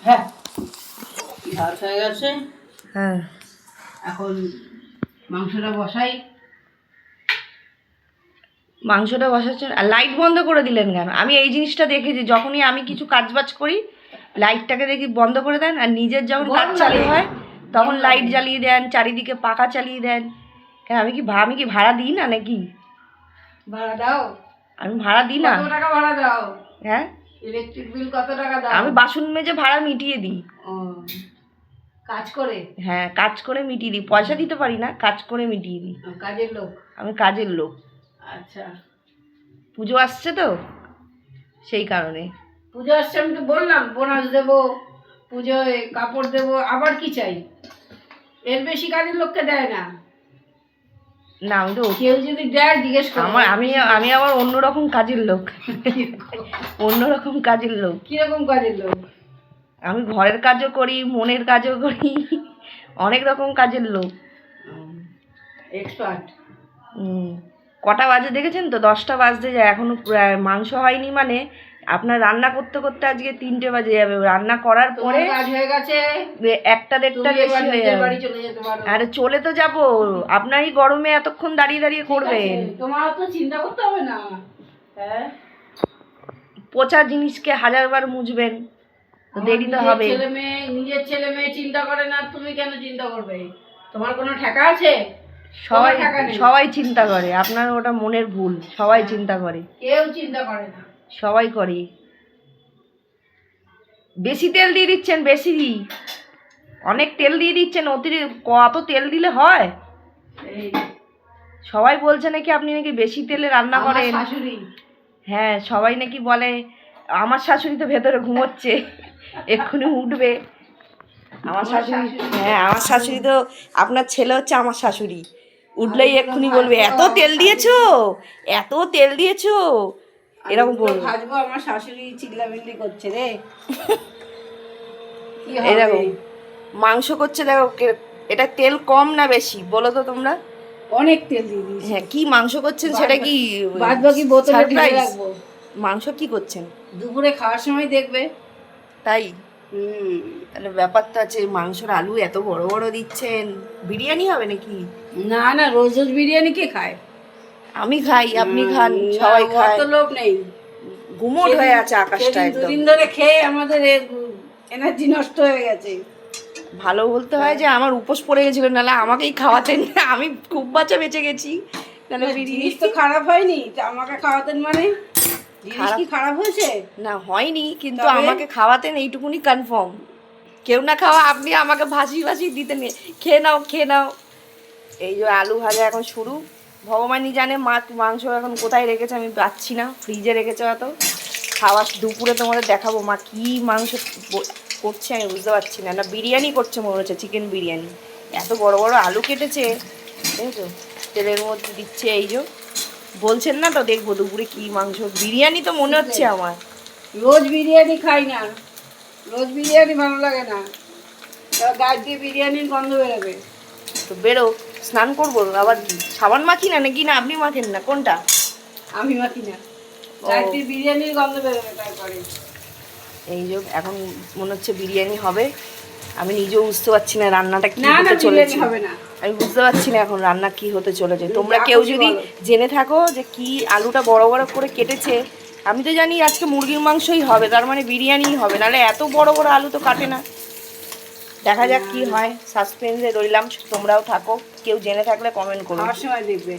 হ্যাঁ, ভাত হয়ে গেছে। হ্যাঁ, এখন মাংসটা বসাই। মাংসটা বসাচ্ছেন আর লাইট বন্ধ করে দিলেন কেন? আমি এই জিনিসটা দেখেছি, যখনই আমি কিছু কাজবাজ করি লাইটটাকে দেখি বন্ধ করে দেন, আর নিজের যখন কাজ চালু হয় তখন লাইট জ্বালিয়ে দেন, চারিদিকে পাখা চালিয়ে দেন কেন? আমি কি ভাড়া দিই না নাকি? ভাড়া দাও? আমি ভাড়া দিই না। কত টাকা ভাড়া দাও? হ্যাঁ, ইলেকট্রিক বিল কত টাকা দাও? আমি বাসন মেজে ভাড়া মিটিয়ে দিই। ও, কাজ করে? হ্যাঁ, কাজ করে মিটিয়ে দিই, পয়সা দিতে পারি না, কাজ করে মিটিয়ে দিই। কাজের লোক? আমি কাজের লোক। আচ্ছা, পুজো আসছে তো সেই কারণে। পুজো আসছে, আমি তো বললাম বোনাস দেবো, পুজোয় কাপড় দেবো, আবার কি চাই? এর বেশি কাজের লোককে দেয় না। না, আমি তো কেউ যদি দেয় জিজ্ঞেস করো। আমি আবার অন্যরকম কাজের লোক। অন্যরকম কাজের লোক। কিরকম কাজের লোক? আমি ঘরের কাজও করি, মনের কাজও করি, অনেক রকম কাজের লোক। এক্সপার্ট। কটা বাজে দেখেছেন তো? 10টা বাজতে যায়, এখনো মাংস হয়নি। মানে আপনার রান্না করতে করতে আজকে 3টে বাজে যাবে, রান্না করার পরে কাজ হয়ে গেছে 1টা 1:30টা বেশি হয়ে যাবে। বাড়ি চলে যেতে পারো। আরে চলে তো যাবো, আপনারই গরমে এতক্ষণ দাঁড়িয়ে দাঁড়িয়ে করবেন। তোমার তো চিন্তা করতে হবে না। হ্যাঁ, পচা জিনিসকে 1000বার মুছবেন, তো দেরি তো হবে। নিজের ছেলে মেয়ে চিন্তা করে না, তুমি কেন চিন্তা করবে? তোমার কোনো ঠেকা আছে? সবাই চিন্তা করে, আপনার ওটা মনের ভুল। সবাই চিন্তা করে, কেউ চিন্তা করে না। সবাই করে। বেশি তেল দিয়ে দিচ্ছেন, বেশি অনেক তেল দিয়ে দিচ্ছেন, অতিরিক্ত। কত তেল দিলে হয়? সবাই বলছে নাকি আপনি নাকি বেশি তেলে রান্না করেন। শাশুড়ি? হ্যাঁ, সবাই নাকি বলে। আমার শাশুড়ি তো ভেতরে ঘুমোচ্ছে, এক্ষুনি উঠবে। আমার শাশুড়ি, হ্যাঁ আমার শাশুড়ি তো, আপনার ছেলে হচ্ছে আমার শাশুড়ি, উঠলেই এক্ষুনি বলবে এত তেল দিয়েছো, এত তেল দিয়েছো, এরকম বলবে। ভাজবো, আমার শাশুড়ি চিল্লামিল্লি করছে রে। এরকম মাংস করছে, দেখো এটা তেল কম না বেশি বলো তো তোমরা? অনেক তেল দিয়ে দিয়েছি। হ্যাঁ, কি মাংস করছেন সেটা কি বাদ বাকি বোতলে ঢেলে রাখবো। মাংস কি করছেন দুপুরে খাওয়ার সময় দেখবে। তাই? তাহলে ব্যাপারটা আছে, মাংসর আলু এত বড় বড় দিচ্ছেন। বিরিয়ানি হবে নাকি? না না, রোজ রোজ বিরিয়ানি কে খায়? আমি খাই, আপনি খান, সবাই খায়। অত লোক নেই। গুমোট হয়ে আছে আকাশটা একদম। দুদিন ধরে খেয়ে আমাদের এনার্জি নষ্ট হয়ে গেছে। ভালো বলতে হয় যে আমার উপোস পড়ে গেছিল, নাহলে আমাকেই খাওয়াতেন, আমি খুব বাচ্চা বেঁচে গেছি। নাহলে জিনিস তো খারাপ হয়নি, তো আমাকে খাওয়াতেন মানে জিনিস কি খারাপ হয়েছে? না হয়নি, কিন্তু আমাকে খাওয়াতেন এইটুকুনি কনফার্ম। কেউ না খাওয়া আপনি আমাকে ভাসি ভাসি দিতেন, খেয়ে নাও খেয়ে নাও। এই যে আলু ভাজা এখন শুরু। ভগবানই জানে মাংস এখন কোথায় রেখেছে, আমি পাচ্ছি না, ফ্রিজে রেখেছে হয়তো। খাওয়া দুপুরে তোমাদের দেখাবো মা কি মাংস করছে, আমি বুঝতে পারছি না। না বিরিয়ানি করছে মনে হচ্ছে, চিকেন বিরিয়ানি। এত বড় বড় আলু কেটেছে, দেখেছো? তেলের মধ্যে দিচ্ছে। এই যে বলছেন না তো, দেখবো দুপুরে কি মাংস। বিরিয়ানি তো মনে হচ্ছে আমার। রোজ বিরিয়ানি খাই না, রোজ বিরিয়ানি ভালো লাগে না। গাছ দিয়ে বিরিয়ানির গন্ধ বেরোবে। তো বেরো, স্নান করবো আবার। কি সাবান মাখি না নাকি? না আপনি মাখেন না? কোনটা? আমি মাখি না, গাছ দিয়ে বিরিয়ানির গন্ধ বেরোবে তারপরে। এই যে এখন মনে হচ্ছে বিরিয়ানি হবে। আমি নিজেও বুঝতে পারছি না রান্নাটা কি হতে চলেছে। আমি বুঝতে পারছি না এখন রান্না কি হতে চলেছে। তোমরা কেউ যদি জেনে থাকো যে কি আলুটা বড় বড় করে কেটেছে, আমি তো জানি আজকে মুরগির মাংসই হবে, তার মানে বিরিয়ানিই হবে, নাহলে এত বড় বড় আলু তো কাটে না। দেখা যাক কি হয়, সাসপেন্সে রইলাম। তোমরাও থাকো, কেউ জেনে থাকলে কমেন্ট করো। খাওয়ার সময় দেখবে।